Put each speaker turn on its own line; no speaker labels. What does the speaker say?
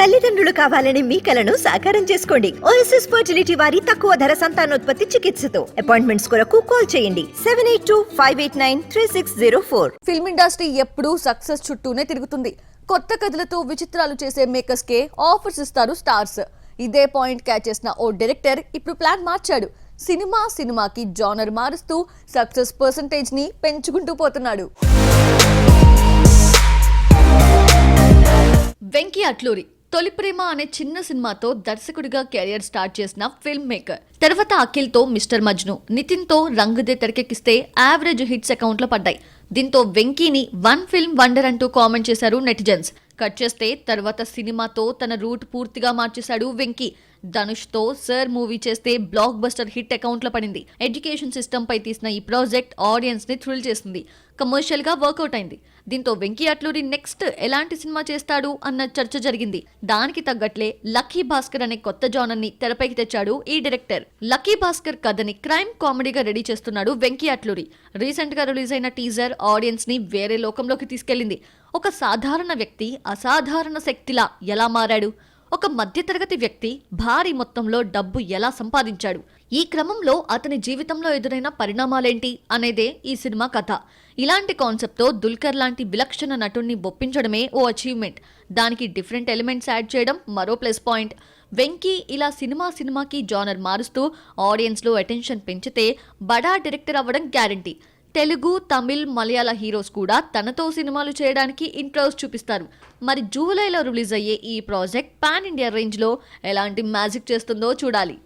తల్లిదండ్రులు కావాలని మీ కలను సాకారం చేసుకోండి. ఓఎస్ఎస్ ఫర్టిలిటీ వారి తక్కువ ధర సంతానోత్పత్తి చికిత్సతో అపాయింట్మెంట్స్ కొరకు కాల్ చేయండి 7825893604.
ఫిల్మ్ ఇండస్ట్రీ ఎప్పుడూ సక్సెస్ చుట్టూనే తిరుగుతుంది. కొత్త కథలతో విచిత్రాలు చేసే మేకర్స్ కే ఆఫర్స్ ఇస్తారు స్టార్స్. ఇదే పాయింట్ క్యాచ్ చేసిన ఓ డైరెక్టర్ ఇప్పుడు ప్లాన్ మార్చాడు. సినిమాకి జానర్ మారుస్తూ సక్సెస్ పర్సంటేజ్ ని పెంచుకుంటూ పోతున్నాడు. వెంకీ అట్లూరి తొలి ప్రేమ అనే చిన్న సినిమాతో దర్శకుడిగా కెరియర్ స్టార్ట్ చేసిన ఫిల్మ్ మేకర్. తర్వాత అఖిల్ తో మిస్టర్ మజ్ను, నితిన్ తో రంగుదే తెరకెక్కిస్తే యావరేజ్ హిట్స్ అకౌంట్ లో పడ్డాయి. దీంతో వెంకీని వన్ ఫిల్మ్ వండర్ అంటూ కామెంట్ చేశారు నెటిజన్స్. కట్ చేస్తే తర్వాత సినిమాతో తన రూట్ పూర్తిగా మార్చేశాడు వెంకీ. ధనుష్ తో సర్ మూవీ చేస్తే బ్లాక్ బస్టర్ హిట్ అకౌంట్ లో పడింది. ఎడ్యుకేషన్ సిస్టమ్ పై తీసిన ఈ ప్రాజెక్ట్ ఆడియన్స్ ని థ్రిల్ చేసింది. కమర్షియల్ గా వర్కౌట్ అయింది. దీంతో వెంకీ అట్లూరి నెక్స్ట్ ఎలాంటి సినిమా చేస్తాడు అన్న చర్చ జరిగింది. దానికి తగ్గట్లే లక్కీ భాస్కర్ అనే కొత్త జానర్ ని తెరపైకి తెచ్చాడు ఈ డైరెక్టర్. లక్కీ భాస్కర్ కథని క్రైమ్ కామెడీగా రెడీ చేస్తున్నాడు వెంకీ అట్లూరి. రీసెంట్ గా రిలీజ్ అయిన టీజర్ ఆడియన్స్ ని వేరే లోకంలోకి తీసుకెళ్లింది. ఒక సాధారణ వ్యక్తి అసాధారణ శక్తిలా ఎలా మారాడు, ఒక మధ్యతరగతి వ్యక్తి భారీ మొత్తంలో డబ్బు ఎలా సంపాదించాడు, ఈ క్రమంలో అతని జీవితంలో ఎదురైన పరిణామాలేంటి అనేదే ఈ సినిమా కథ. ఇలాంటి కాన్సెప్ట్తో దుల్కర్ లాంటి విలక్షణ నటుడిని ఒప్పించడమే ఓ అచీవ్మెంట్. దానికి డిఫరెంట్ ఎలిమెంట్స్ యాడ్ చేయడం మరో ప్లస్ పాయింట్. వెంకీ ఇలా సినిమాకి జానర్ మారుస్తూ ఆడియన్స్లో అటెన్షన్ పెంచితే బడా డైరెక్టర్ అవ్వడం గ్యారంటీ. తెలుగు, తమిళ్, మలయాళ హీరోస్ కూడా తనతో సినిమాలు చేయడానికి ఇంట్రెస్ట్ చూపిస్తారు. మరి జూలైలో రిలీజ్ అయ్యే ఈ ప్రాజెక్ట్ పాన్ ఇండియా రేంజ్లో ఎలాంటి మ్యాజిక్ చేస్తుందో చూడాలి.